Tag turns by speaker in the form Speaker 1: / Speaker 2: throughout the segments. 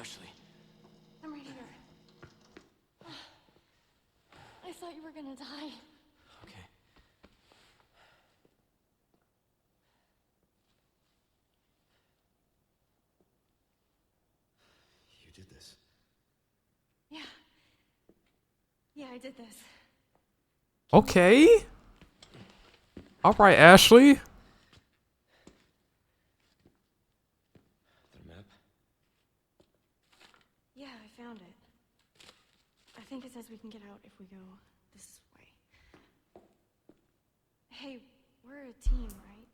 Speaker 1: Ashley?
Speaker 2: I'm right here. I thought you were gonna die.
Speaker 1: Okay. You did this.
Speaker 2: Yeah. Yeah, I did this.
Speaker 3: Okay. All right, Ashley.
Speaker 1: The map?
Speaker 2: Yeah, I found it. I think it says we can get out if we go this way. Hey, we're a team, right?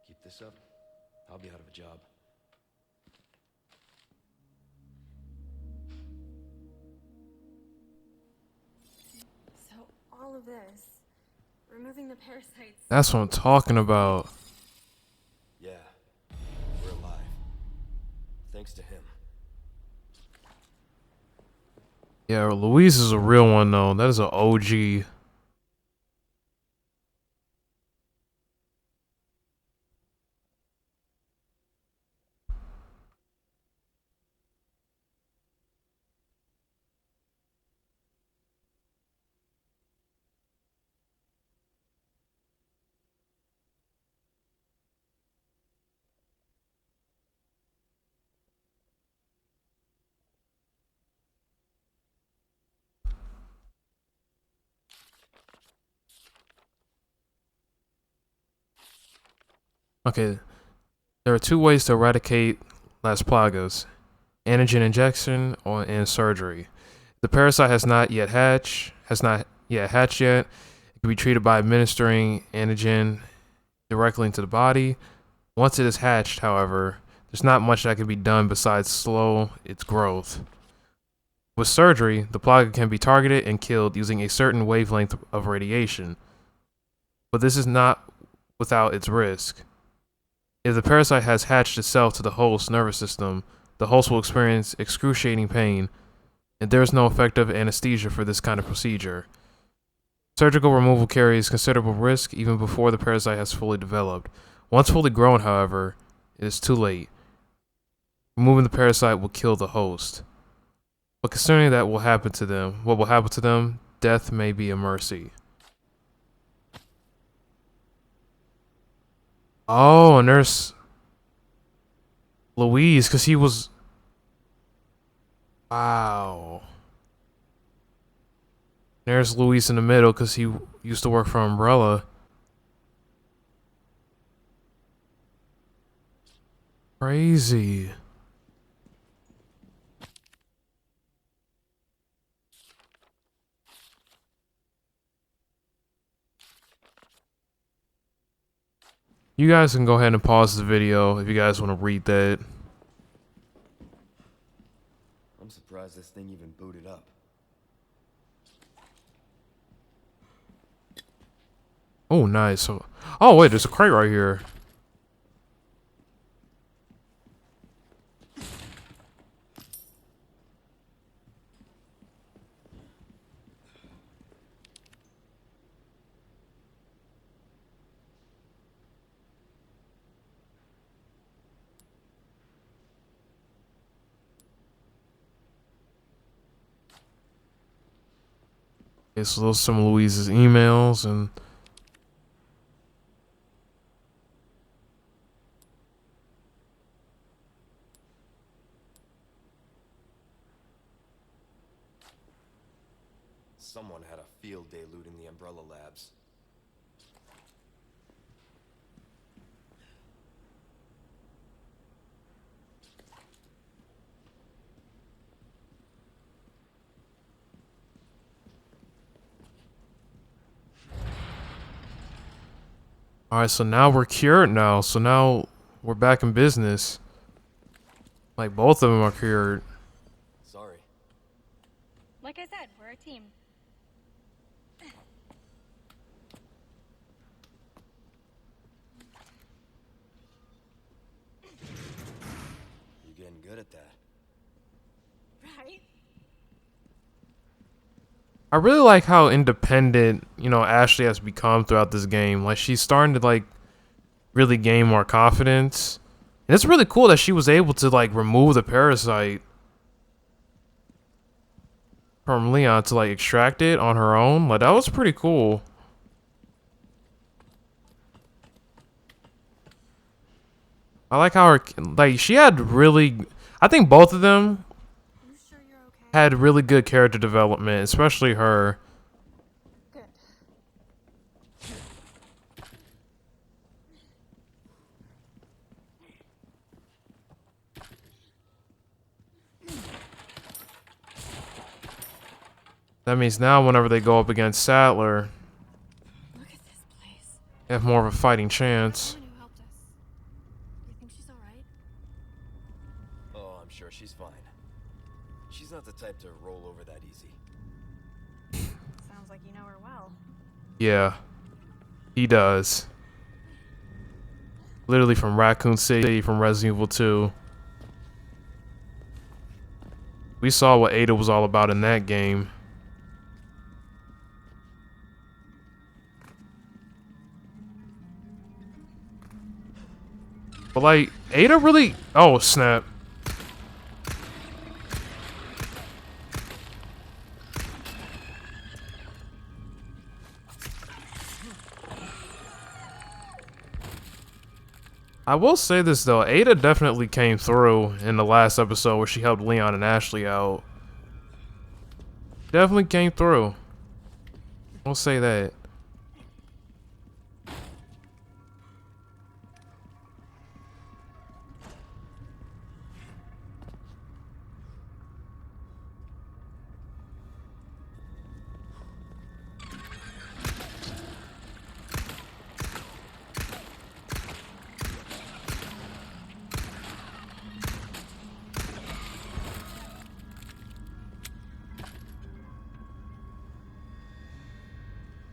Speaker 1: Keep this up, I'll be out of a job.
Speaker 2: So, all of this, removing the parasites.
Speaker 3: That's what I'm talking about.
Speaker 1: Yeah, we're alive. Thanks to him.
Speaker 3: Yeah, Louise is a real one though. That is an OG. Okay, there are two ways to eradicate Las Plagas: antigen injection and surgery. The parasite has not yet hatched. It can be treated by administering antigen directly into the body. Once it is hatched, however, there's not much that can be done besides slow its growth. With surgery, the plaga can be targeted and killed using a certain wavelength of radiation. But this is not without its risk. If the parasite has hatched itself to the host's nervous system, the host will experience excruciating pain, and there is no effective anesthesia for this kind of procedure. Surgical removal carries considerable risk even before the parasite has fully developed. Once fully grown, however, it is too late. Removing the parasite will kill the host. But considering what will happen to them, death may be a mercy. Oh, and there's Louise, because he was... Wow. There's Luis in the middle because he used to work for Umbrella. Crazy. You guys can go ahead and pause the video if you guys want to read that.
Speaker 1: I'm surprised this thing even booted up.
Speaker 3: Oh, nice. Oh, wait, there's a crate right here. Okay, so those are some of Louise's emails and...
Speaker 1: Someone had a field day looting the Umbrella labs.
Speaker 3: Alright, so now we're cured now. So now we're back in business. Like, both of them are cured.
Speaker 1: Sorry.
Speaker 2: Like I said, we're a team.
Speaker 1: You're getting good at that.
Speaker 2: Right?
Speaker 3: I really like how independent, Ashley has become throughout this game. Like, she's starting to, really gain more confidence. And it's really cool that she was able to like remove the parasite from Leon to like extract it on her own. Like that was pretty cool. I like how her, like she had really, I think both of them
Speaker 2: You sure you're okay?
Speaker 3: had really good character development, especially her.
Speaker 2: Good.
Speaker 3: That means now whenever they go up against Sattler,
Speaker 2: Look at this place.
Speaker 3: they have more of a fighting chance.
Speaker 2: Someone who helped us. You think she's all right?
Speaker 1: Oh, I'm sure she's fine. She's not the type to roll over that easy.
Speaker 2: Sounds like you know her well.
Speaker 3: Yeah, he does. Literally from Raccoon City from Resident Evil 2. We saw what Ada was all about in that game. But like, Ada really... Oh, snap. I will say this though, Ada definitely came through in the last episode where she helped Leon and Ashley out. Definitely came through. I'll say that.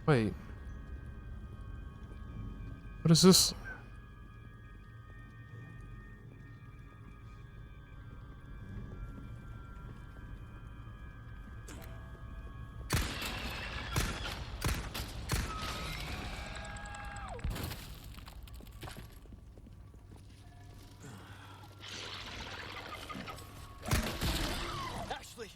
Speaker 3: Wait. What is this?
Speaker 1: Ashley!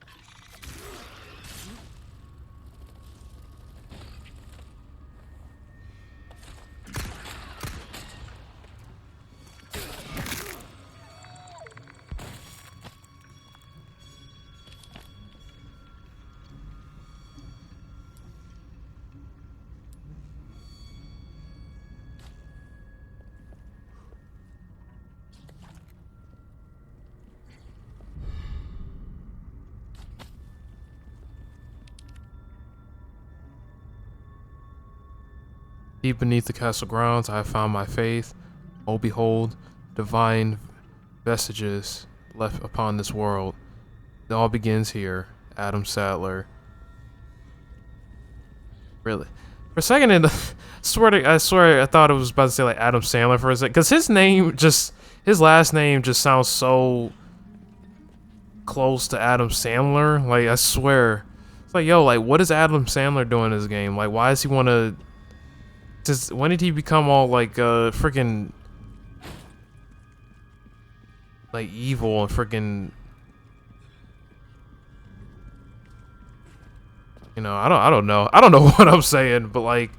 Speaker 3: Deep beneath the castle grounds, I have found my faith. Oh, behold, divine vestiges left upon this world. It all begins here. Adam Sattler. Really? For a second, I swear, I thought it was about to say like Adam Sandler for a second, because his last name just sounds so close to Adam Sandler. Like I swear, it's like yo, like what is Adam Sandler doing in this game? Like why does he want to? Just when did he become all like freaking like evil and freaking? You know, I don't know. I don't know what I'm saying, but like, I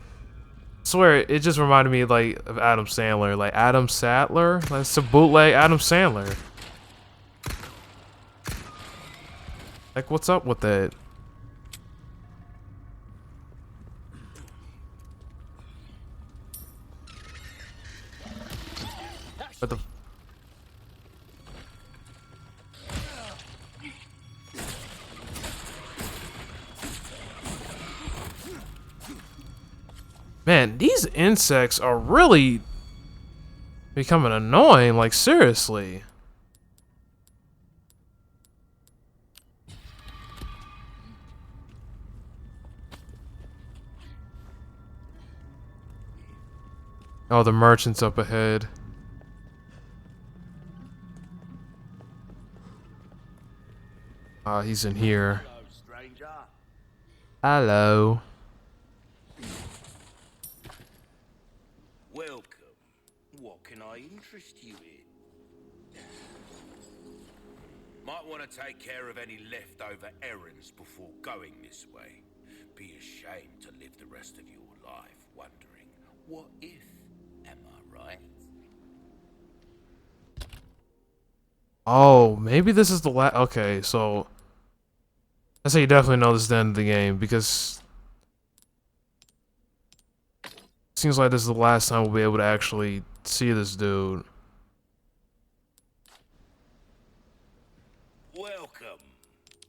Speaker 3: swear it just reminded me like of Adam Sandler, like Adam Sattler. That's a bootleg Adam Sandler. Like, what's up with that? What the? Man, these insects are really becoming annoying, like seriously. Oh, the merchant's up ahead. Ah, he's in here.
Speaker 4: Hello, stranger.
Speaker 3: Hello.
Speaker 4: Welcome. What can I interest you in? Might want to take care of any leftover errands before going this way. Be ashamed to live the rest of your life wondering, what if? Am I right?
Speaker 3: Oh, maybe this is the last. Okay, so I say you definitely know this is the end of the game because it seems like this is the last time we'll be able to actually see this dude.
Speaker 4: Welcome.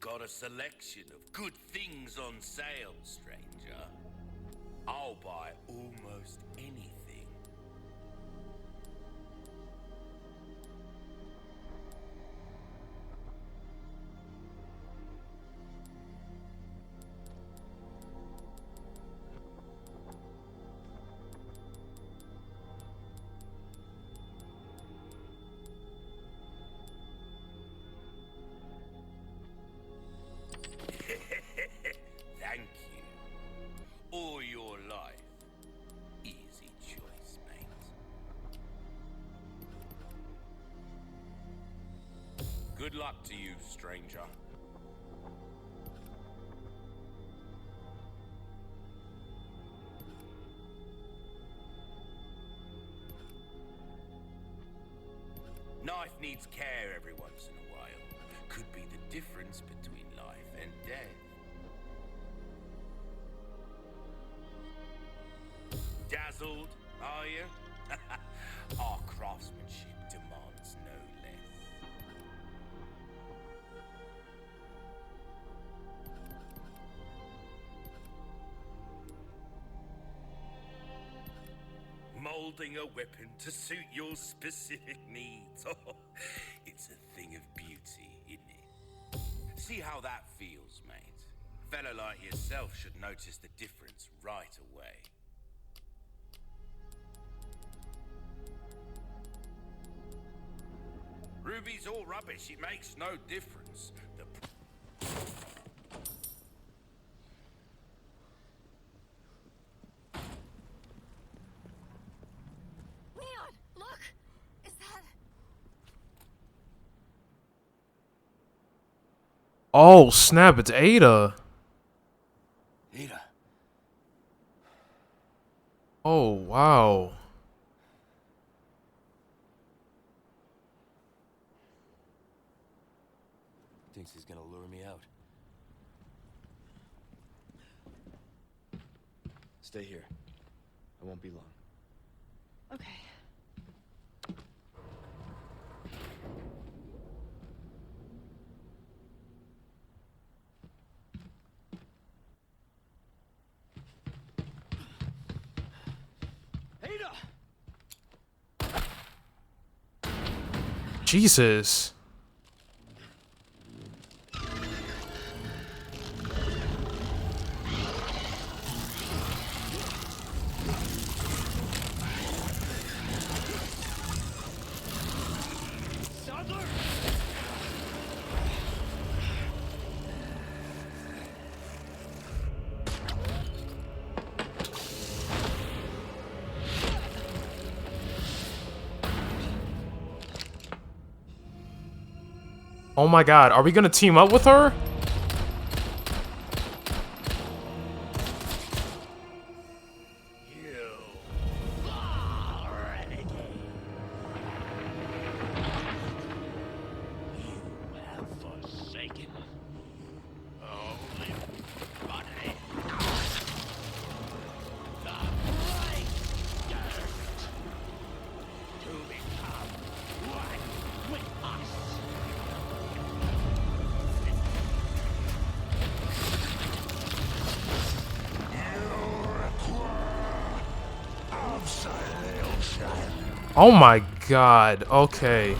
Speaker 4: Got a selection of good things on sale, stranger. I'll buy almost anything. Thank you. All your life. Easy choice, mate. Good luck to you, stranger. Knife needs care every once in a while. Could be the difference between life and death. Dazzled, are you? Our craftsmanship demands no less. Molding a weapon to suit your specific needs. Oh, it's a thing of beauty, isn't it? See how that feels, mate. A fella like yourself should notice the difference right away. Ruby's all rubbish, it makes no difference.
Speaker 2: Leon, look! Is that...
Speaker 3: Oh snap! It's Ada.
Speaker 1: Ada.
Speaker 3: Oh wow.
Speaker 1: Thinks he's gonna lure me out. Stay here. I won't be long.
Speaker 2: Okay.
Speaker 1: Ada!
Speaker 3: Jesus. Oh my god, are we gonna team up with her? Oh my god, okay.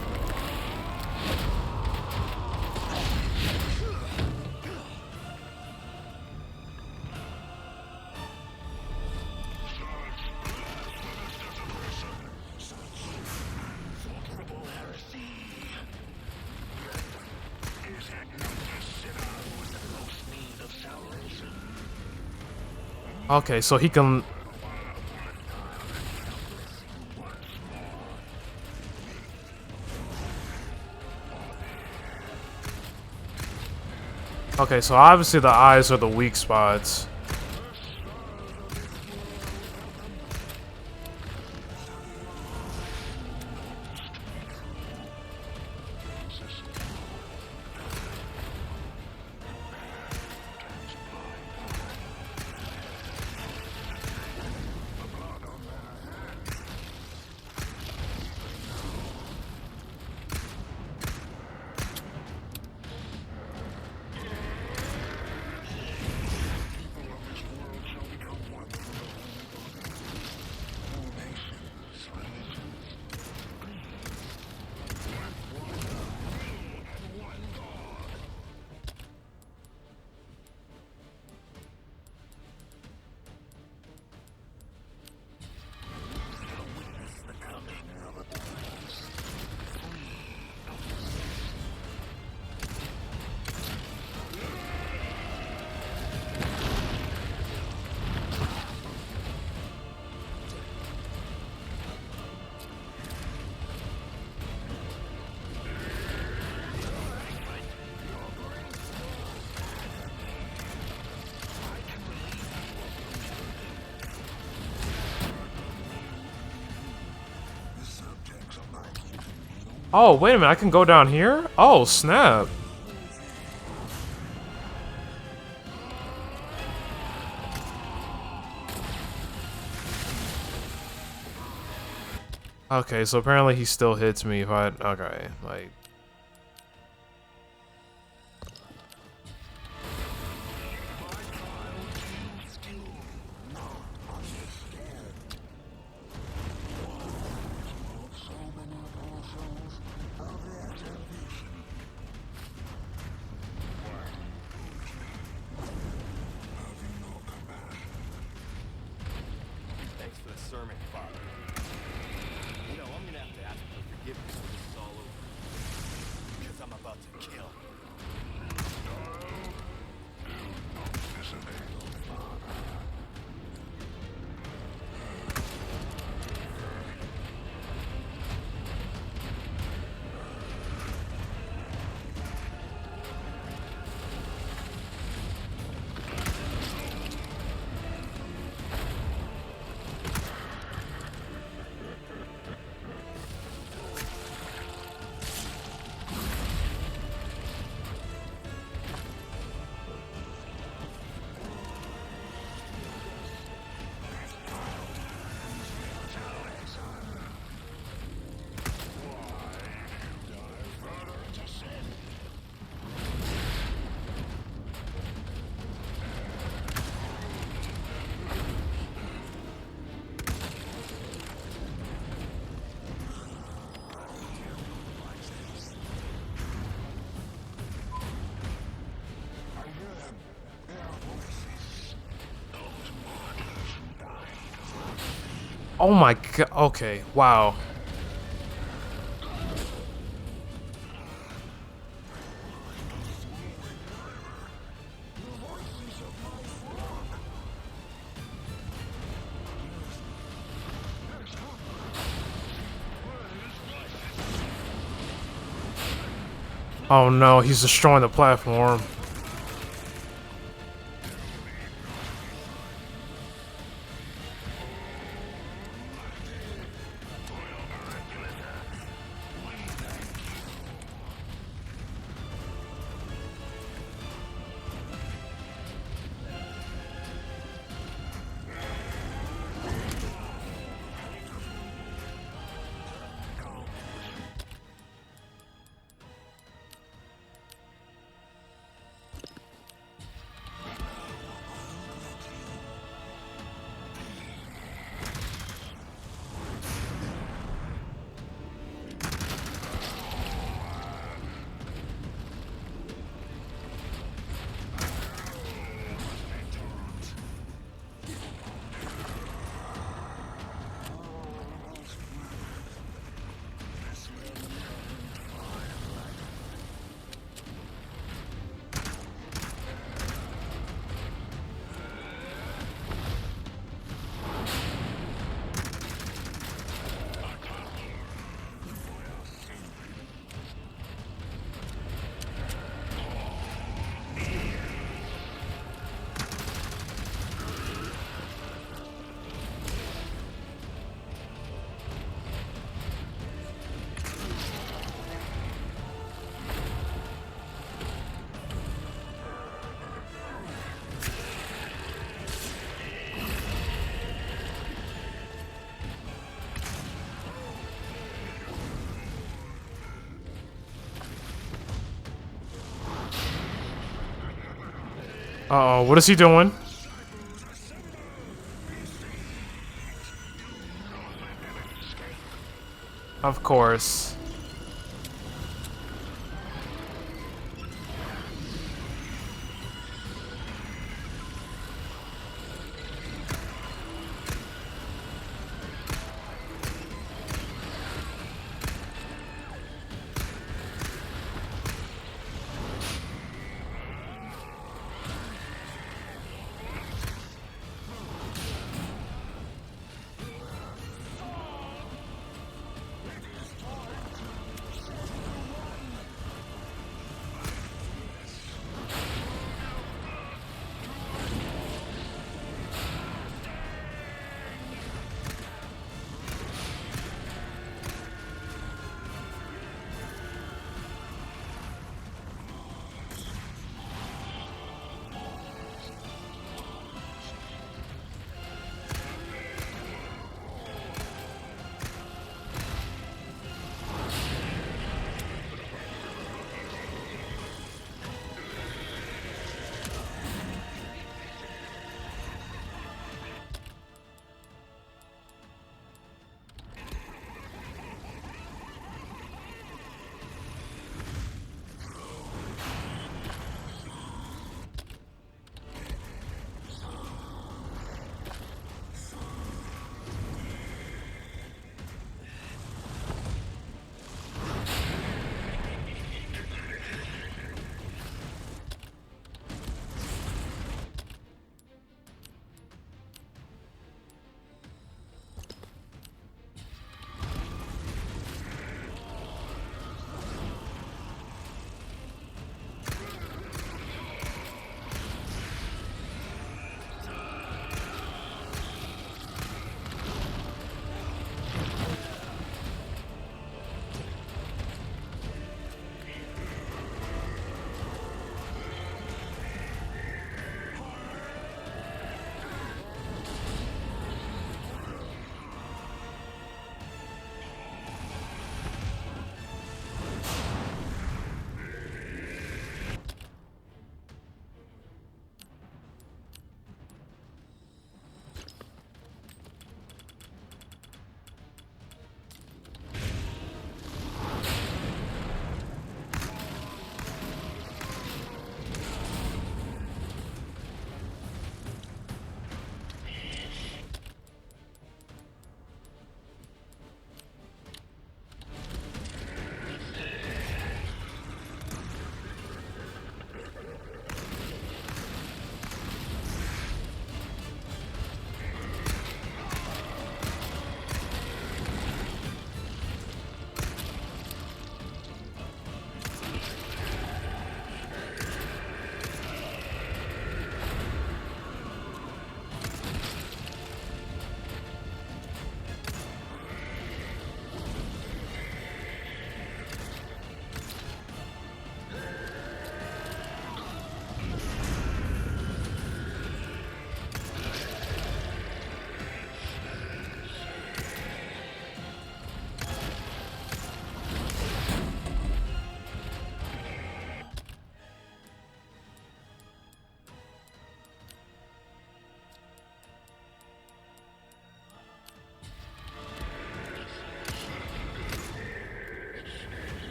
Speaker 3: Okay, so he can... Okay, so obviously the eyes are the weak spots. Oh, wait a minute, I can go down here? Oh, snap. Okay, so apparently he still hits me if I... Okay, like...
Speaker 1: Thanks for the sermon, Father. You know, I'm gonna have to ask for forgiveness when this is all over. Because I'm about to kill.
Speaker 3: Oh my god, okay, wow. Oh no, he's destroying the platform. Uh-oh, what is he doing? Of course.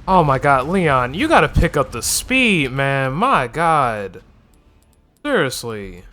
Speaker 3: Oh my god, Leon, you gotta pick up the speed, man. My god. Seriously.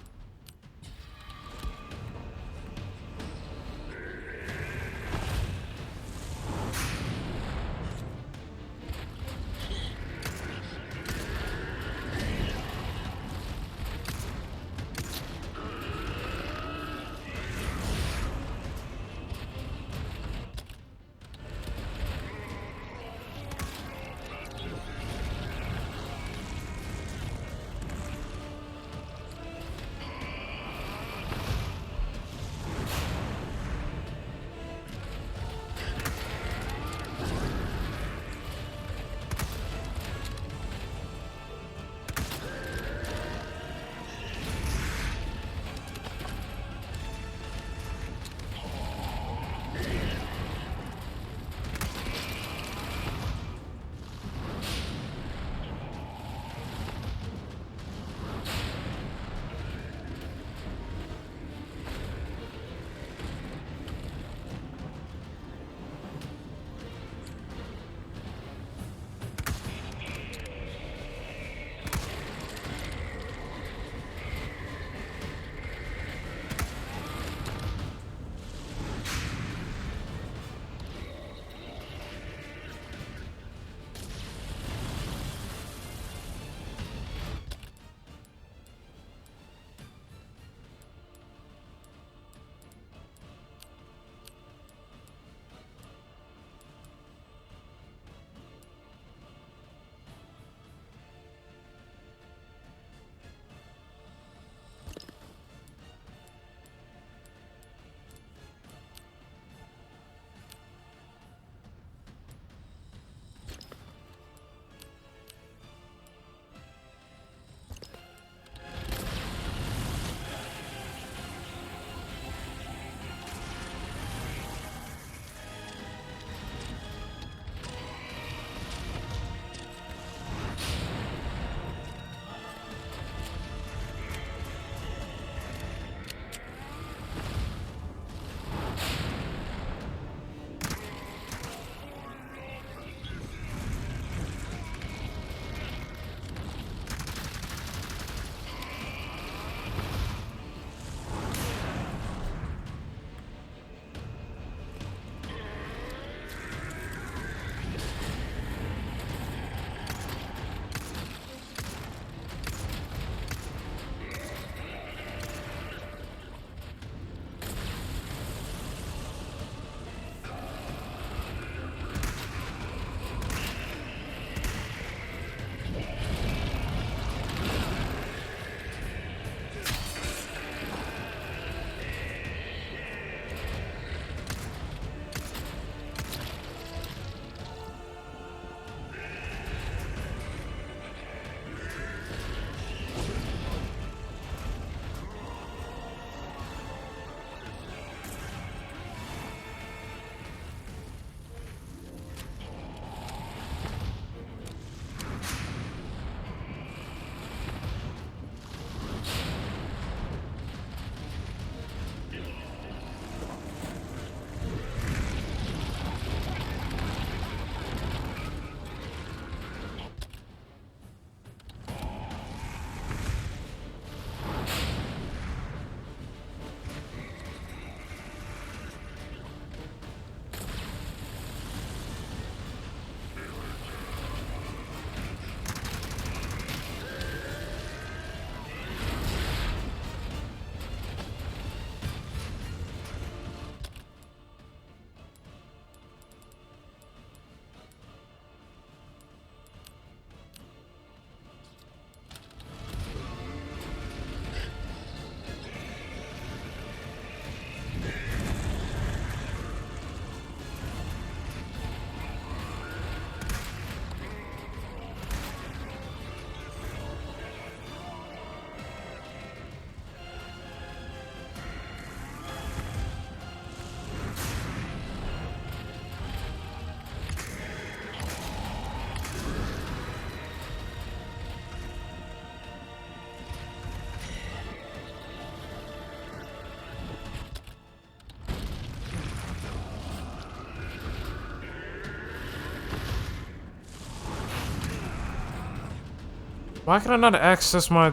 Speaker 3: Why can I not access my...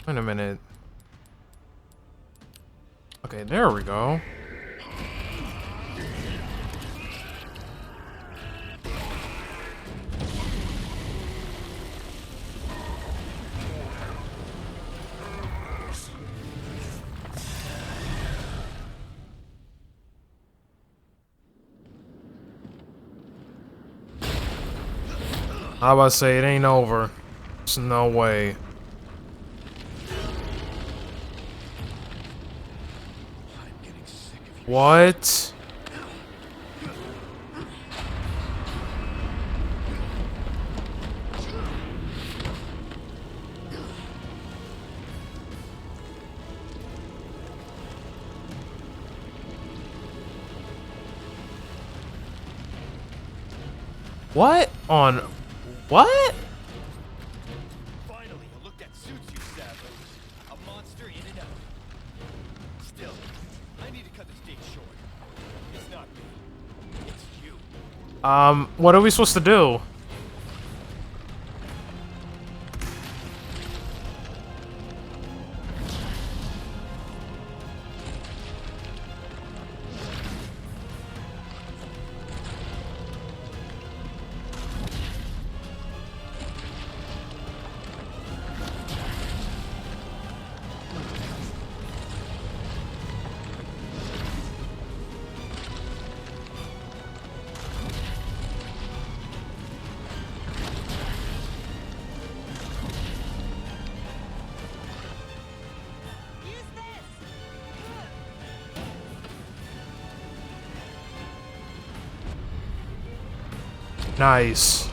Speaker 3: Wait a minute. Okay, there we go. I was about to say, it ain't over. There's no way.
Speaker 1: I'm getting sick of you.
Speaker 3: What? What? On... What?
Speaker 1: Finally, a look that suits you, Savage. A monster in and out. Still, I need to cut this date short. It's not me. It's you.
Speaker 3: What are we supposed to do? Nice.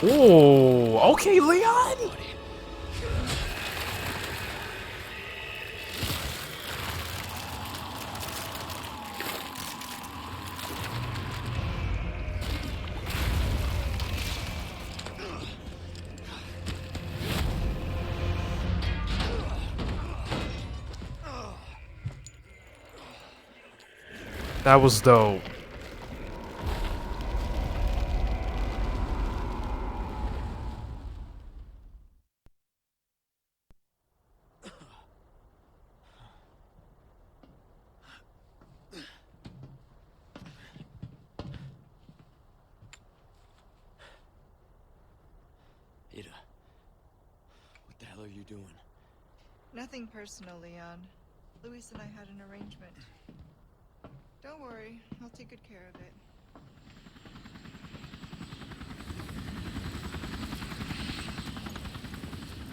Speaker 3: Ooh, okay, Leon. That was dope.
Speaker 1: Ada, what the hell are you doing?
Speaker 5: Nothing personal, Leon. Luis and I had an arrangement. Don't worry, I'll take good care of it.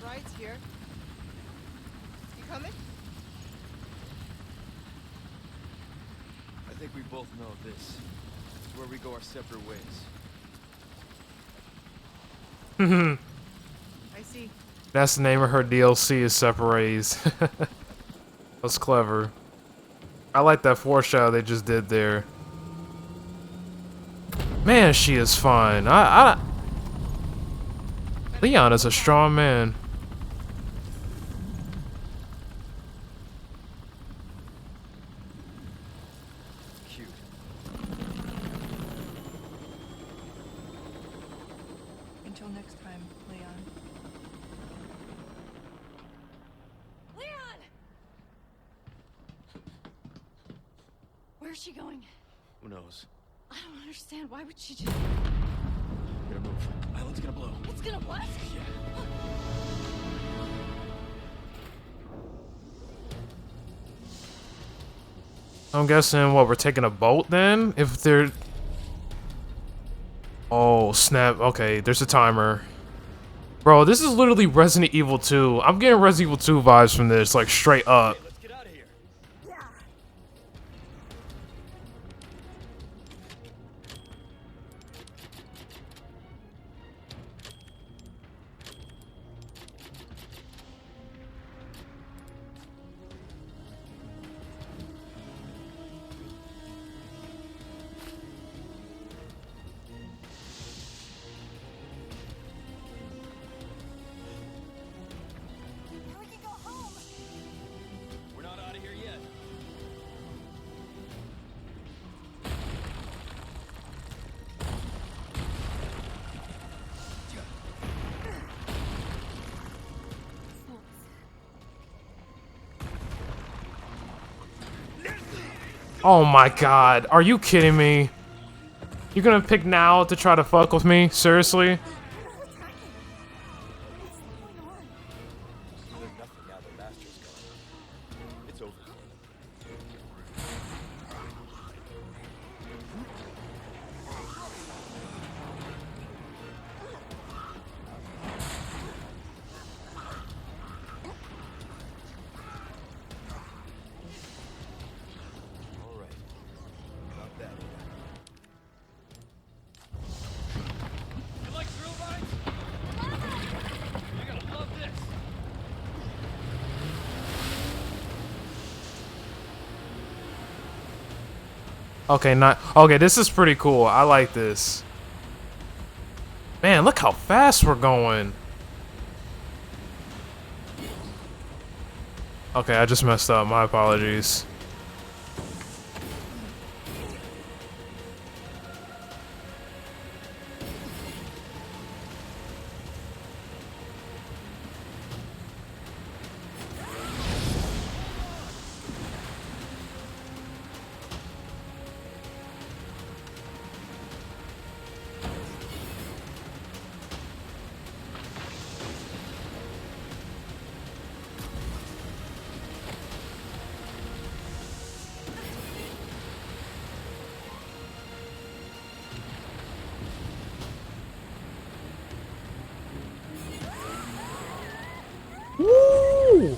Speaker 5: Ride's here. You coming?
Speaker 1: I think we both know this. It's where we go our separate ways.
Speaker 5: I see.
Speaker 3: That's the name of her DLC is Separates. That's clever. I like that foreshadow they just did there. Man, she is fine. Leon is a strong man.
Speaker 1: Cute.
Speaker 5: Until next time, Leon.
Speaker 2: Leon! Where's she going?
Speaker 1: Who knows?
Speaker 2: I don't understand. Why would she just...
Speaker 1: We gotta move. Island's gonna blow.
Speaker 2: It's gonna what?
Speaker 1: Yeah.
Speaker 3: I'm guessing, what, we're taking a boat then? If they're... Oh, snap. Okay, there's a timer. Bro, this is literally Resident Evil 2. I'm getting Resident Evil 2 vibes from this, like, straight up.
Speaker 1: Hey, let's get out of here. We're not out of here yet.
Speaker 3: Oh my god, are you kidding me? You're gonna pick now to try to fuck with me? Seriously?
Speaker 1: They're nothing now their master's gone. It's over for them. All right. Not bad. You like thrill rides? You're gonna love this.
Speaker 3: Okay, not okay, this is pretty cool. I like this. Man, look how fast we're going. Okay, I just messed up. My apologies. Woo!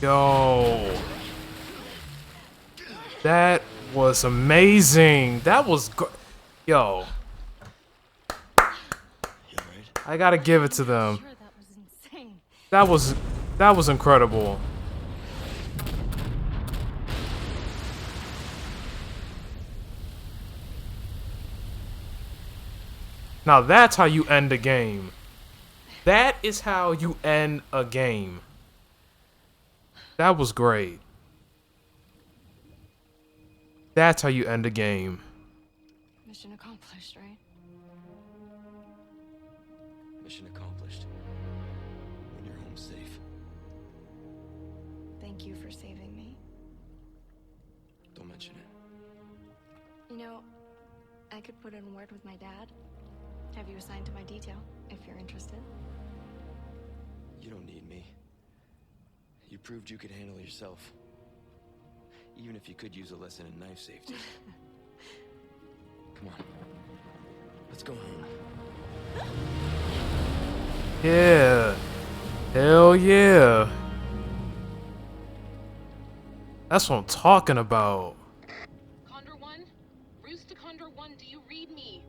Speaker 3: Yo. That was amazing. That was yo.
Speaker 1: You alright?
Speaker 3: I gotta give it to them.
Speaker 2: Sure, that was insane.
Speaker 3: That was incredible. Now that's how you end a game. That is how you end a game. That was great. That's how you end a game.
Speaker 2: Mission accomplished, right?
Speaker 1: Mission accomplished. When you're home safe.
Speaker 2: Thank you for saving me.
Speaker 1: Don't mention it.
Speaker 2: You know, I could put in a word with my dad. Have you assigned to my detail, if you're interested?
Speaker 1: You don't need me. You proved you could handle yourself. Even if you could use a lesson in knife safety. Come on. Let's go home.
Speaker 3: Yeah. Hell yeah. That's what I'm talking about.
Speaker 6: Condor 1? Roost to Condor 1, do you read me?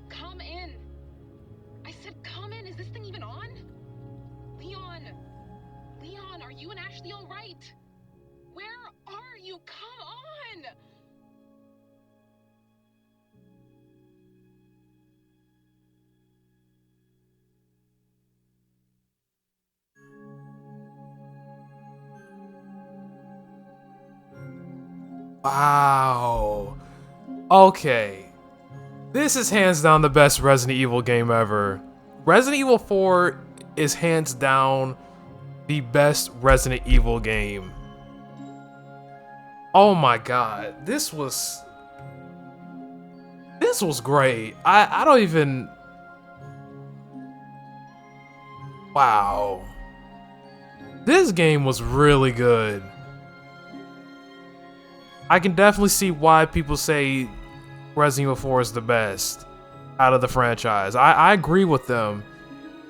Speaker 6: Come in. I said come in. Is this thing even on? Leon. Leon, are you and Ashley all right? Where are you? Come on!
Speaker 3: Wow. Okay. This is hands down the best Resident Evil game ever. Resident Evil 4 is hands down the best Resident Evil game. Oh my god. This was great. I don't even... Wow. This game was really good. I can definitely see why people say Resident Evil 4 is the best out of the franchise. I agree with them.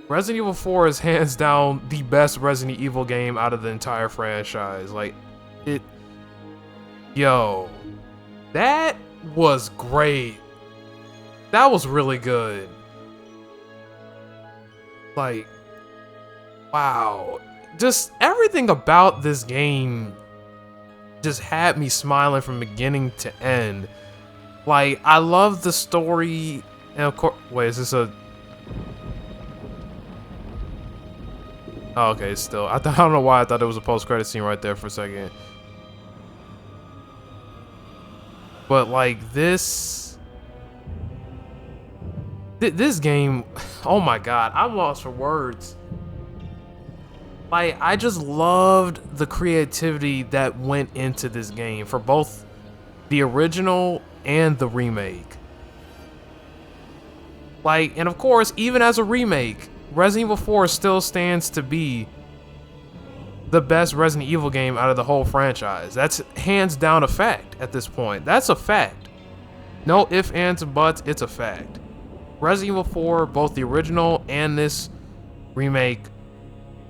Speaker 3: Resident Evil 4 is hands down the best Resident Evil game out of the entire franchise. Like, it... Yo. That was great. That was really good. Like, wow. Just everything about this game just had me smiling from beginning to end. Like, I love the story, and of course, wait, is this a... Oh, okay, still. I don't know why I thought there was a post-credit scene right there for a second. But like this game, oh my god, I'm lost for words. Like, I just loved the creativity that went into this game for both the original and the remake. Like, and of course, even as a remake, Resident Evil 4 still stands to be the best Resident Evil game out of the whole franchise. That's hands down a fact at this point. That's a fact. No ifs, ands, and buts, it's a fact. Resident Evil 4, both the original and this remake,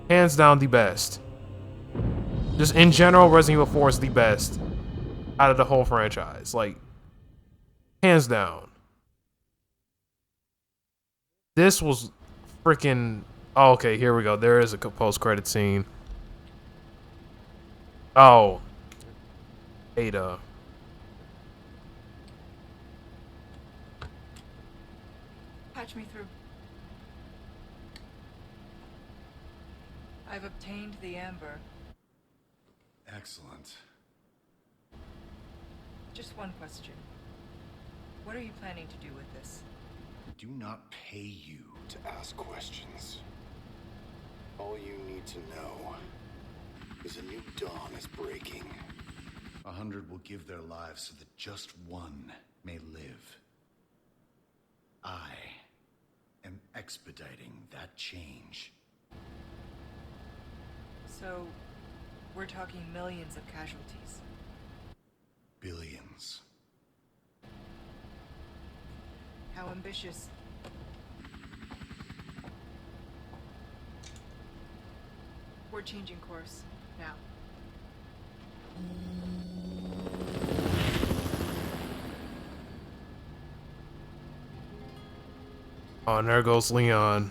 Speaker 3: hands down the best. Just in general, Resident Evil 4 is the best out of the whole franchise. Like, hands down. This was freaking... Oh, okay, here we go. There is a post-credit scene. Oh. Ada.
Speaker 5: Patch me through. I've obtained the amber.
Speaker 7: Excellent.
Speaker 5: Just one question. What are you planning to do with this?
Speaker 7: We do not pay you to ask questions. All you need to know is a new dawn is breaking. 100 will give their lives so that just one may live. I am expediting that change.
Speaker 5: So, we're talking millions of casualties.
Speaker 7: Billions.
Speaker 5: How ambitious. We're changing course now.
Speaker 3: Oh, and there goes Leon.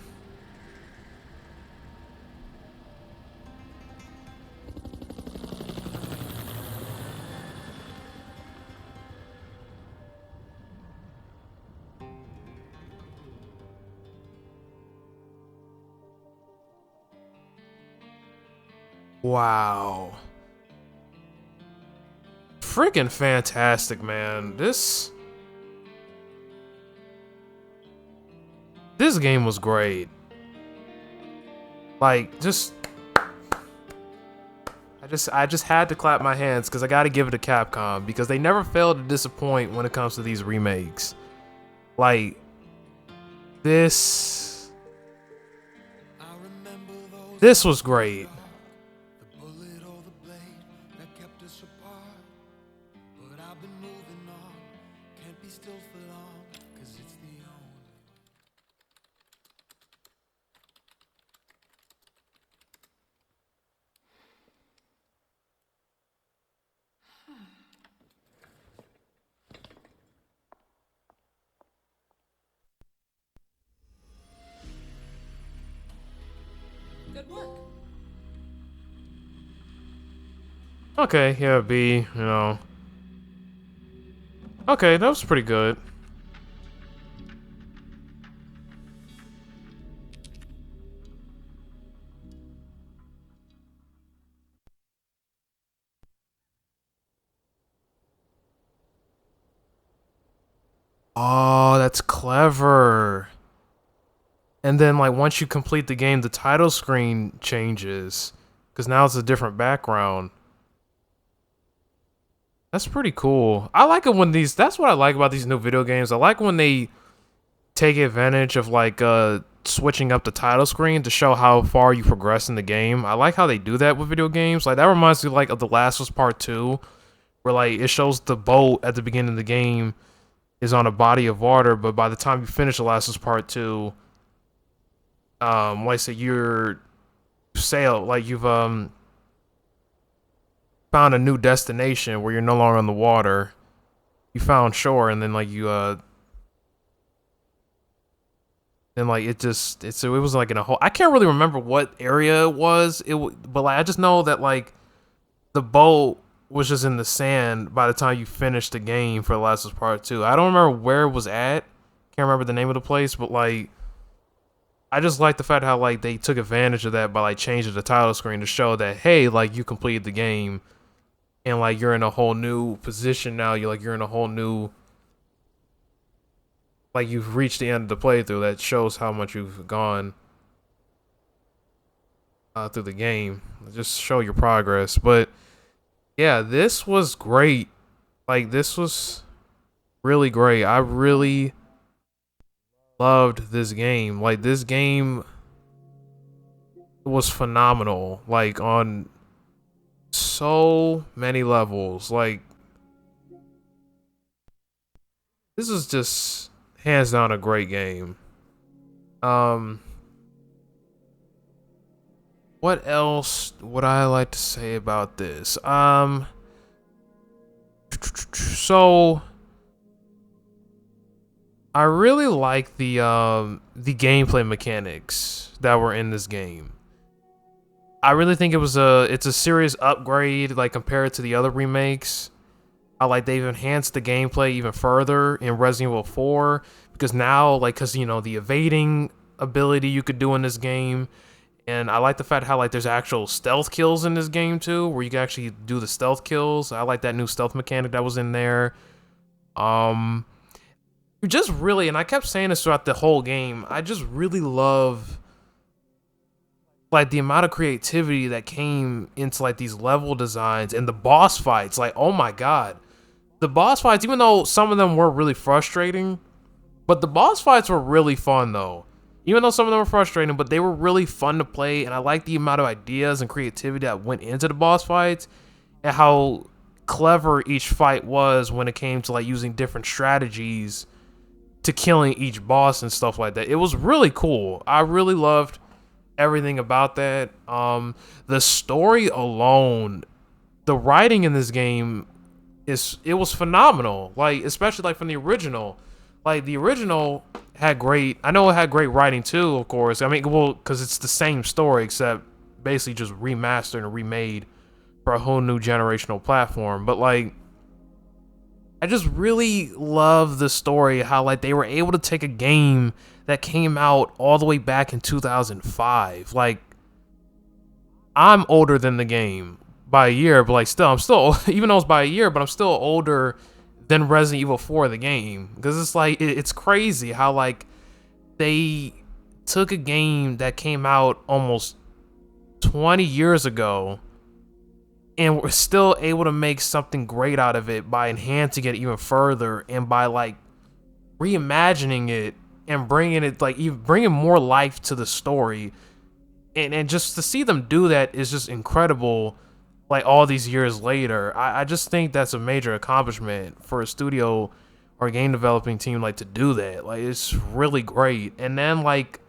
Speaker 3: Wow. Freaking fantastic, man. This game was great. Like, I just had to clap my hands because I got to give it to Capcom because they never fail to disappoint when it comes to these remakes. Like, this was great.
Speaker 6: Good work.
Speaker 3: Okay, yeah, B, you know. Okay, that was pretty good. Oh, that's clever. And then, like, once you complete the game, the title screen changes. Because now it's a different background. That's pretty cool. I like it when these... That's what I like about these new video games. I like when they take advantage of, like, switching up the title screen to show how far you progress in the game. I like how they do that with video games. Like, that reminds me, like, of The Last of Us Part 2. Where, like, it shows the boat at the beginning of the game is on a body of water. But by the time you finish The Last of Us Part 2... like I said, you've found a new destination where you're no longer on the water. You found shore, and then like you and like it was like in a whole. I can't really remember what area it was. But like I just know that like the boat was just in the sand by the time you finished the game for The Last of Us Part 2. I don't remember where it was at. Can't remember the name of the place, but like I just like the fact how like they took advantage of that by like changing the title screen to show that hey, like you completed the game and like you're in a whole new position now. You're in a whole new, like you've reached the end of the playthrough. That shows how much you've gone through the game. Just show your progress. But yeah, this was great. Like this was really great. I really loved this game. Like this game was phenomenal. Like on so many levels. Like this is just hands down a great game. What else would I like to say about this? So I really like the gameplay mechanics that were in this game. I really think it's a serious upgrade like compared to the other remakes. I like they've enhanced the gameplay even further in Resident Evil 4 because now cuz you know the evading ability you could do in this game, and I like the fact how like there's actual stealth kills in this game too where you can actually do the stealth kills. I like that new stealth mechanic that was in there. Just really, and I kept saying this throughout the whole game, I just really love like the amount of creativity that came into like these level designs and the boss fights. Like, oh my god. The boss fights, even though some of them were really frustrating, but the boss fights were really fun though. Even though some of them were frustrating, but they were really fun to play, and I like the amount of ideas and creativity that went into the boss fights and how clever each fight was when it came to like using different strategies to killing each boss and stuff like that. It was really cool. I really loved everything about that. The story alone, the writing in this game it was phenomenal. Like especially like from the original. Like the original had great. I know it had great writing too, of course. I mean, well, because it's the same story except basically just remastered and remade for a whole new generational platform. But like, I just really love the story, how like they were able to take a game that came out all the way back in 2005. Like, I'm older than the game by a year, but like I'm still, even though it's by a year, but I'm still older than Resident Evil 4, the game. Because it's like, it's crazy how like they took a game that came out almost 20 years ago and we're still able to make something great out of it by enhancing it even further and by like reimagining it and bringing it like even bringing more life to the story, and just to see them do that is just incredible. Like all these years later, I just think that's a major accomplishment for a studio or game developing team like to do that. Like it's really great. And then like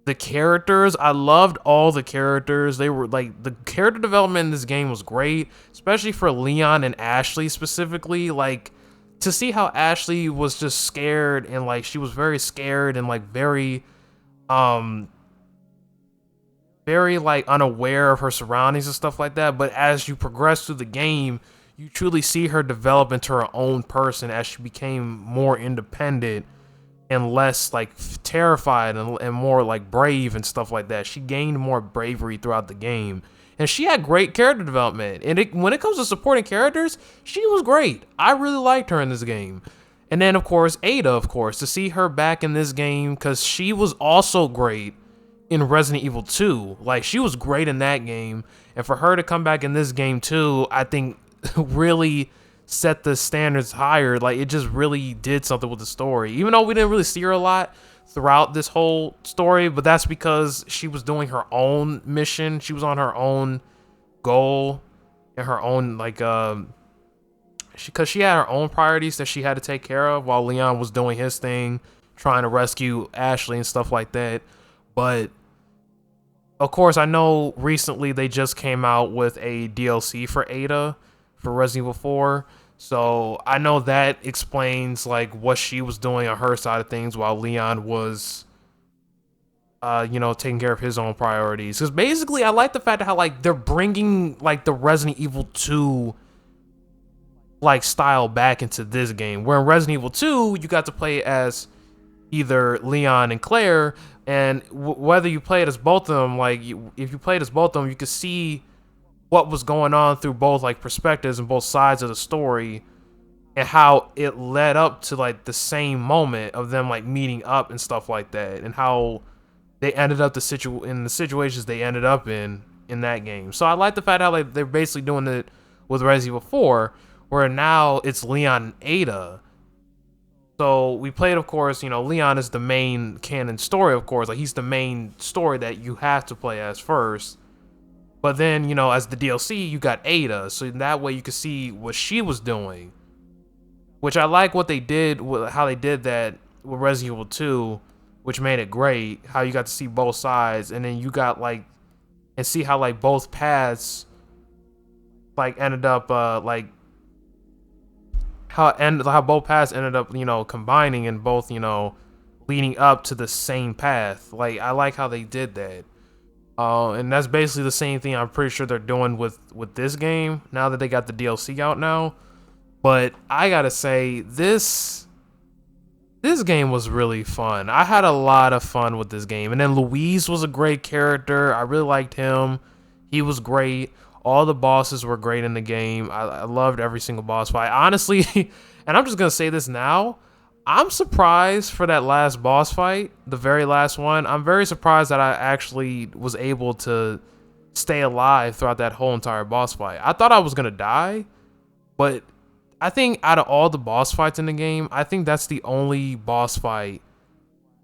Speaker 3: the characters, I loved all the characters. They were like, the character development in this game was great, especially for Leon and Ashley specifically. Like to see how Ashley was just scared and like she was very scared and like very like unaware of her surroundings and stuff like that. But as you progress through the game, you truly see her develop into her own person as she became more independent and less like terrified and more like brave and stuff like that. She gained more bravery throughout the game, and she had great character development. And when it comes to supporting characters, she was great. I really liked her in this game. And then of course Ada, of course, to see her back in this game because she was also great in Resident Evil 2. Like she was great in that game, and for her to come back in this game too, I think really set the standards higher. Like it just really did something with the story, even though we didn't really see her a lot throughout this whole story, but that's because she was doing her own mission. She was on her own goal and her own like because she had her own priorities that she had to take care of while Leon was doing his thing trying to rescue Ashley and stuff like that. But of course, I know recently they just came out with a DLC for Ada for Resident Evil 4. So I know that explains like what she was doing on her side of things while Leon was you know, taking care of his own priorities. Because basically, I like the fact that how like they're bringing like the Resident Evil 2 like style back into this game. Where in Resident Evil 2, you got to play as either Leon and Claire, and whether you played as both of them, like if you played as both of them, you could see what was going on through both like perspectives and both sides of the story, and how it led up to like the same moment of them like meeting up and stuff like that, and how they ended up in the situations they ended up in that game. So I like the fact how like they're basically doing it with Resident Evil 4, where now it's Leon and Ada. So we played, of course, you know, Leon is the main canon story, of course. Like, he's the main story that you have to play as first. But then, you know, as the DLC, you got Ada. So that way you could see what she was doing. Which I like what they did, how they did that with Resident Evil 2, which made it great. How you got to see both sides. And then you got, like, and see how, like, both paths, like, ended up, how both paths ended up, you know, combining and both, you know, leading up to the same path. Like, I like how they did that. And that's basically the same thing I'm pretty sure they're doing with this game now that they got the DLC out now. But I gotta say, this game was really fun. I had a lot of fun with this game. And then Luis was a great character. I really liked him. He was great. All the bosses were great in the game. I loved every single boss fight. Honestly, and I'm just going to say this now, I'm surprised for that last boss fight, the very last one. I'm very surprised that I actually was able to stay alive throughout that whole entire boss fight. I thought I was going to die, but I think out of all the boss fights in the game, I think that's the only boss fight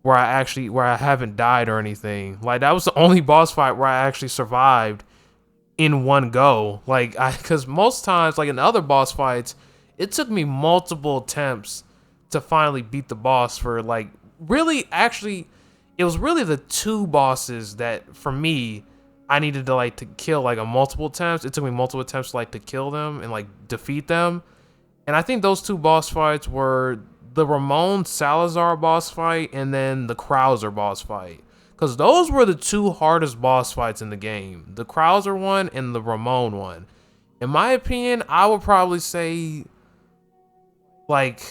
Speaker 3: where I haven't died or anything. Like, that was the only boss fight where I actually survived in one go. Like, because most times, like in other boss fights, it took me multiple attempts to finally beat the boss. For like, really, actually, it was really the two bosses that for me I needed to like to kill like a multiple attempts. It took me multiple attempts like to kill them and like defeat them. And I think those two boss fights were the Ramon Salazar boss fight and then the Krauser boss fight. Because those were the two hardest boss fights in the game. The Krauser one and the Ramon one. In my opinion, I would probably say, like,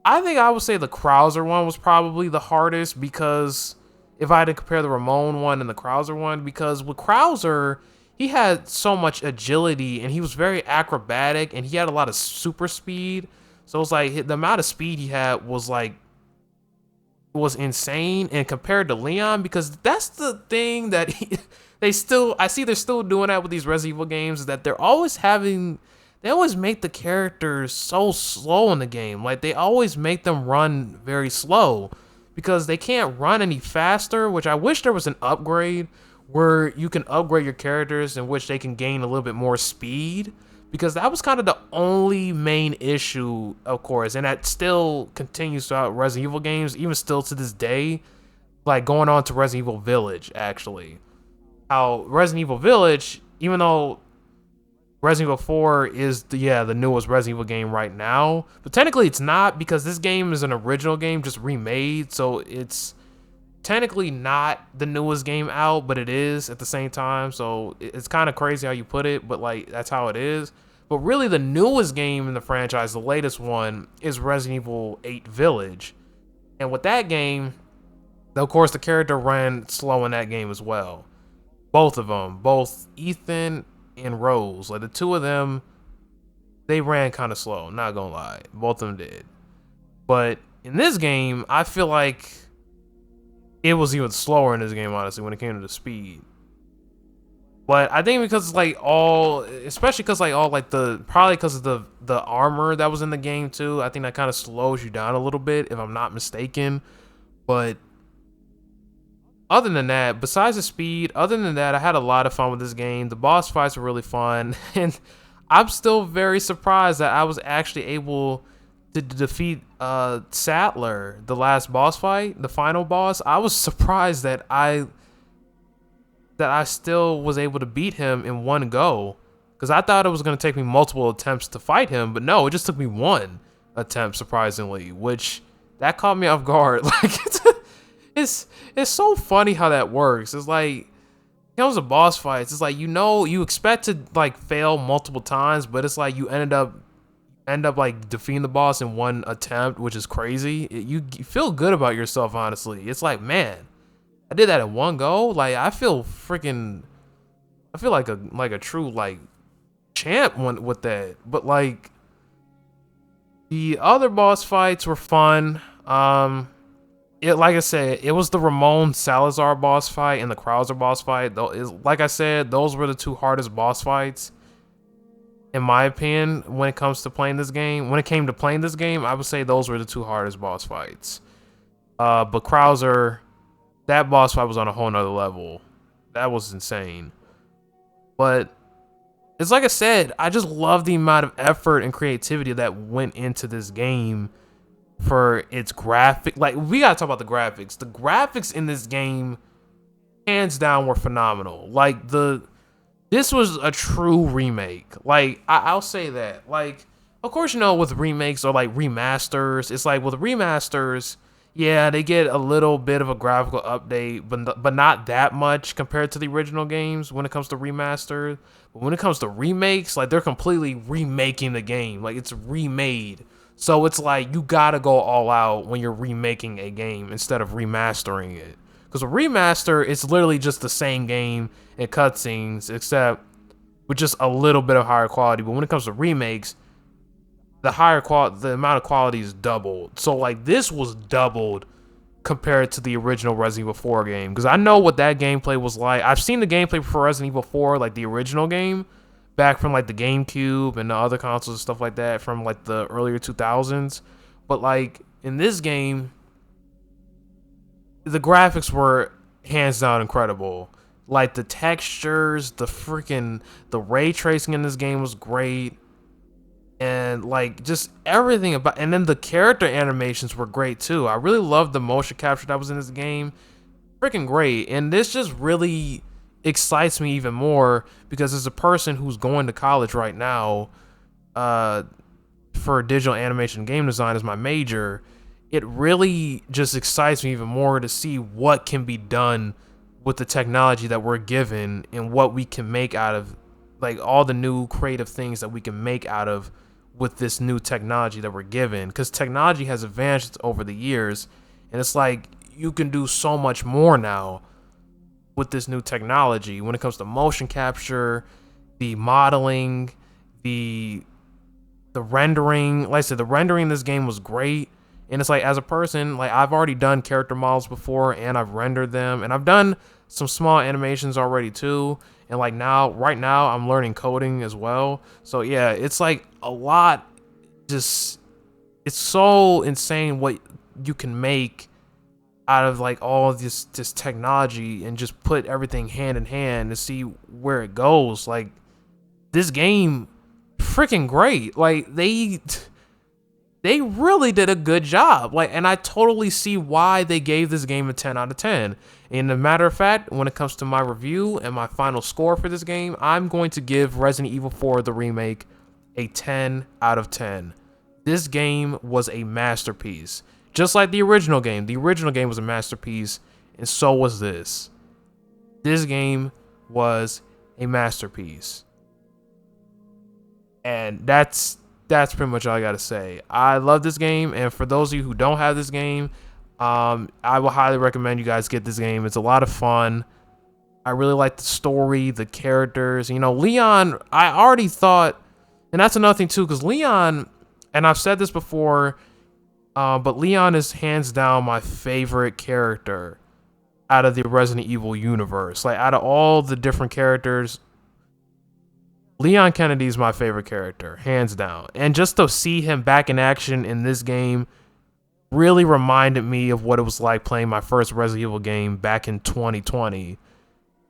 Speaker 3: I think I would say the Krauser one was probably the hardest, because if I had to compare the Ramon one and the Krauser one, because with Krauser, he had so much agility and he was very acrobatic and he had a lot of super speed. So it's like the amount of speed he had was like, was insane. And compared to Leon, because that's the thing that I see they're still doing that with these Resident Evil games, is that they always make the characters so slow in the game. Like, they always make them run very slow because they can't run any faster, which I wish there was an upgrade where you can upgrade your characters in which they can gain a little bit more speed, because that was kind of the only main issue, of course, and that still continues throughout Resident Evil games, even still to this day, like going on to Resident Evil Village, actually. How Resident Evil Village, even though Resident Evil 4 is the newest Resident Evil game right now, but technically it's not, because this game is an original game just remade, so it's technically not the newest game out, but it is at the same time. So it's kind of crazy how you put it, but like, that's how it is. But really, the newest game in the franchise, the latest one, is Resident Evil 8 Village. And with that game, of course, the character ran slow in that game as well. Both of them, both Ethan and Rose, like the two of them, they ran kind of slow, not gonna lie. Both of them did. But in this game, I feel like it was even slower in this game, honestly, when it came to the speed. But I think because probably because of the armor that was in the game too, I think that kind of slows you down a little bit, if I'm not mistaken. But other than that, besides the speed, other than that, I had a lot of fun with this game. The boss fights were really fun, and I'm still very surprised that I was actually able to defeat Sattler, the last boss fight, the final boss. I was surprised that I still was able to beat him in one go, because I thought it was going to take me multiple attempts to fight him, but no, it just took me one attempt, surprisingly, which that caught me off guard. Like, it's so funny how that works. It's like it comes to boss fights. It's like, you know, you expect to like fail multiple times, but it's like you end up like defeating the boss in one attempt, which is crazy. You feel good about yourself, honestly. It's like, man, I did that in one go. Like I feel like a true like champ with that. But like the other boss fights were fun. Like I said, it was the Ramon Salazar boss fight and the Krauser boss fight. Though, like I said, those were the two hardest boss fights, in my opinion, when it comes to playing this game. When it came to playing this game, I would say those were the two hardest boss fights. But Krauser, that boss fight was on a whole nother level. That was insane. But it's like I said, I just love the amount of effort and creativity that went into this game for its graphic. Like, we gotta talk about the graphics. The graphics in this game, hands down, were phenomenal. Like, this was a true remake. Like, I'll say that. Like, of course, you know, with remakes or like remasters, it's like with remasters, yeah, they get a little bit of a graphical update, but not that much compared to the original games when it comes to remastered. But when it comes to remakes, like, they're completely remaking the game. Like, it's remade. So it's like you gotta go all out when you're remaking a game instead of remastering it. Because a remaster, it's literally just the same game and cutscenes, except with just a little bit of higher quality. But when it comes to remakes, the amount of quality is doubled. So like this was doubled compared to the original Resident Evil 4 game. Because I know what that gameplay was like. I've seen the gameplay for Resident Evil 4, like the original game, back from like the GameCube and the other consoles and stuff like that from like the earlier 2000s. But like in this game, the graphics were hands down incredible. Like the textures, the ray tracing in this game was great. And like just everything about, and then the character animations were great too. I really loved the motion capture that was in this game. Freaking great. And this just really excites me even more because as a person who's going to college right now for digital animation game design as my major, it really just excites me even more to see what can be done with the technology that we're given and what we can make out of, like, all the new creative things that we can make out of with this new technology that we're given. Because technology has advanced over the years, and it's like you can do so much more now with this new technology when it comes to motion capture, the modeling, the rendering. Like I said, the rendering in this game was great. And it's like, as a person, like, I've already done character models before and I've rendered them, and I've done some small animations already too. And like right now I'm learning coding as well. So yeah, it's like a lot. Just, it's so insane what you can make out of like all of this technology and just put everything hand in hand to see where it goes. Like, this game, freaking great. Like, they really did a good job. Like, and I totally see why they gave this game a 10 out of 10. And a matter of fact, when it comes to my review and my final score for this game, I'm going to give Resident Evil 4 the remake a 10 out of 10. This game was a masterpiece. Just like the original game. The original game was a masterpiece, and so was this. This game was a masterpiece. And that's pretty much all I gotta say. I love this game, and for those of you who don't have this game, I will highly recommend you guys get this game. It's a lot of fun. I really like the story, the characters. You know, Leon, I already thought, and that's another thing too, because Leon, and I've said this before, but Leon is hands down my favorite character out of the Resident Evil universe. Like, out of all the different characters, Leon Kennedy is my favorite character, hands down. And just to see him back in action in this game really reminded me of what it was like playing my first Resident Evil game back in 2020.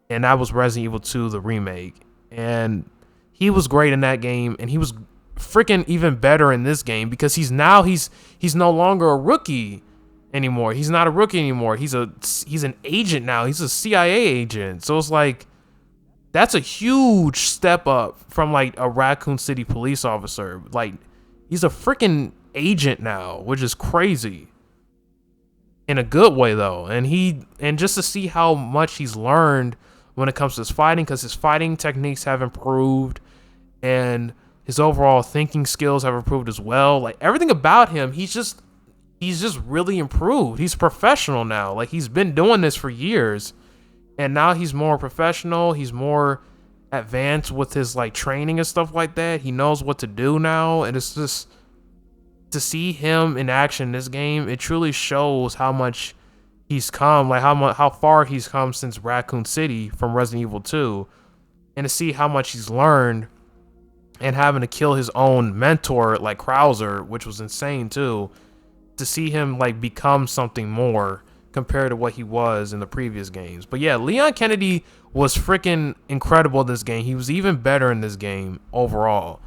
Speaker 3: And that was Resident Evil 2, the remake. And he was great in that game, and he was freaking even better in this game because he's no longer a rookie anymore. He's not a rookie anymore. He's an agent now. He's a CIA agent. So it's like, that's a huge step up from like a Raccoon City police officer. Like, he's a freaking agent now, which is crazy. in a good way though. And just to see how much he's learned when it comes to his fighting, because his fighting techniques have improved and his overall thinking skills have improved as well. Like everything about him, he's just really improved. He's professional now. Like he's been doing this for years, and now he's more professional. He's more advanced with his like training and stuff like that. He knows what to do now, and it's just to see him in action in this game, it truly shows how much he's come, like how far he's come since Raccoon City from Resident Evil 2, and to see how much he's learned and having to kill his own mentor like Krauser, which was insane too, to see him like become something more compared to what he was in the previous games. But yeah, Leon Kennedy was freaking incredible in this game. He was even better in this game overall.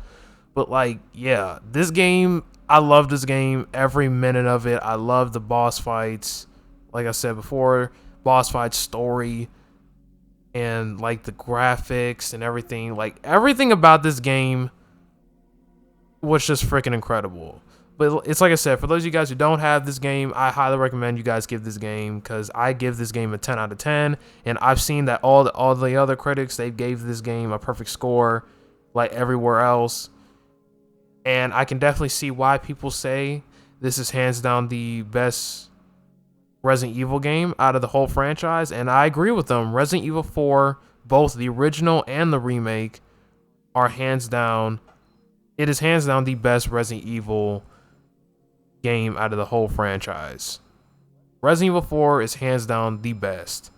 Speaker 3: But like, yeah, this game, I love this game, every minute of it. I love the boss fights. Like I said before, boss fight story and like the graphics and everything. Like everything about this game was just freaking incredible. But it's like I said, for those of you guys who don't have this game, I highly recommend you guys give this game, because I give this game a 10 out of 10. And I've seen that all the other critics, they gave this game a perfect score like everywhere else. And I can definitely see why people say this is hands down the best Resident Evil game out of the whole franchise. And I agree with them. Resident Evil 4, both the original and the remake, are hands down. It is hands down the best Resident Evil game out of the whole franchise. Resident Evil 4 is hands down the best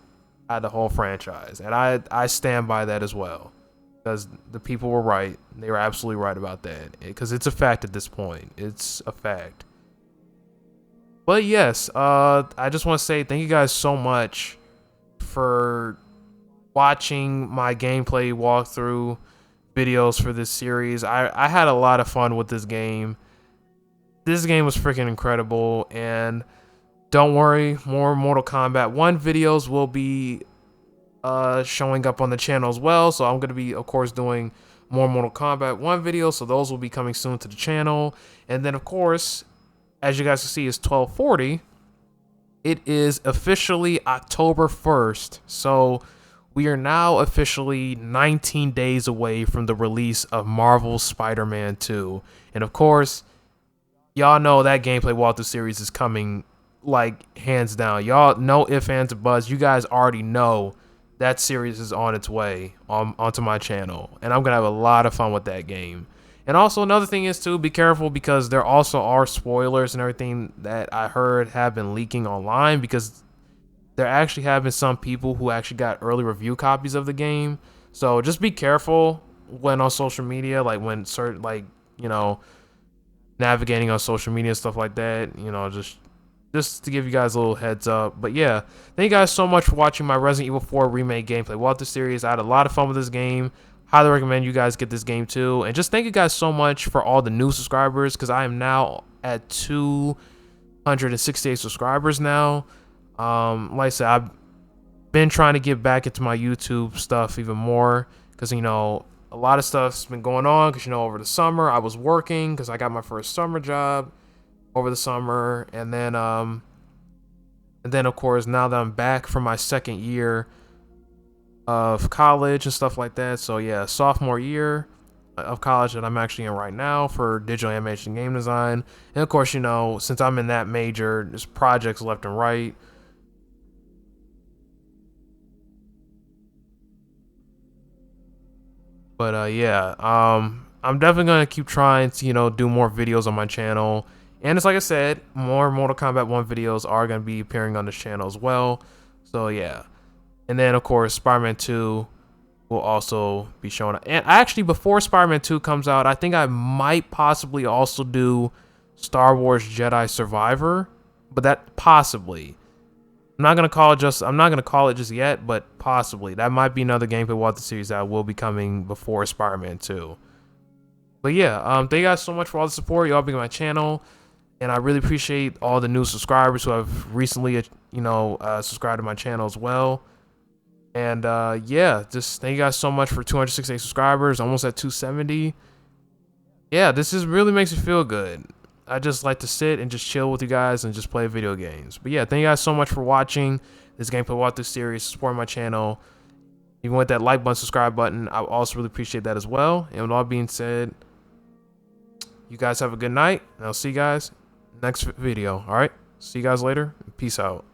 Speaker 3: out of the whole franchise. And I stand by that as well. Because the people were right. They were absolutely right about that. Because it's a fact at this point. It's a fact. But yes, I just want to say thank you guys so much for watching my gameplay walkthrough videos for this series. I had a lot of fun with this game. This game was freaking incredible. And don't worry, more Mortal Kombat 1 videos will be showing up on the channel as well. So I'm going to be, of course, doing more Mortal Kombat 1 videos. So those will be coming soon to the channel. And then, of course, as you guys can see, it's 12:40. It is officially October 1st. So we are now officially 19 days away from the release of Marvel's Spider-Man 2. And of course, y'all know that gameplay walkthrough series is coming like hands down. Y'all know if fans of buzz. You guys already know that series is on its way onto my channel, and I'm gonna have a lot of fun with that game. And also another thing is too, be careful, because there also are spoilers and everything that I heard have been leaking online, because there actually have been some people who actually got early review copies of the game. So just be careful when on social media, like when certain, like, you know, navigating on social media and stuff like that, you know, just to give you guys a little heads up. But yeah, thank you guys so much for watching my Resident Evil 4 Remake gameplay walkthrough series. I had a lot of fun with this game. Highly recommend you guys get this game too. And just thank you guys so much for all the new subscribers, because I am now at 268 subscribers now. Like I said, I've been trying to get back into my YouTube stuff even more, because, you know, a lot of stuff's been going on, because, you know, over the summer I was working, because I got my first summer job over the summer. And then of course, now that I'm back from my second year of college and stuff like that. So yeah, sophomore year of college that I'm actually in right now for digital animation and game design. And of course, you know, since I'm in that major, there's projects left and right. But yeah, I'm definitely gonna keep trying to, you know, do more videos on my channel. And it's like I said, more Mortal Kombat 1 videos are going to be appearing on this channel as well. So yeah. And then, of course, Spider-Man 2 will also be showing up. And actually, before Spider-Man 2 comes out, I think I might possibly also do Star Wars Jedi Survivor. But that possibly. I'm not going to call it just yet, but possibly. That might be another gameplay walkthrough series that will be coming before Spider-Man 2. But yeah, thank you guys so much for all the support. Y'all being on my channel. And I really appreciate all the new subscribers who have recently, you know, subscribed to my channel as well. And yeah, just thank you guys so much for 268 subscribers, almost at 270. Yeah, this really makes me feel good. I just like to sit and just chill with you guys and just play video games. But yeah, thank you guys so much for watching this gameplay walkthrough series, supporting my channel. If you want that like button, subscribe button, I would also really appreciate that as well. And with all being said, you guys have a good night, and I'll see you guys next video. All right, see you guys later. Peace out.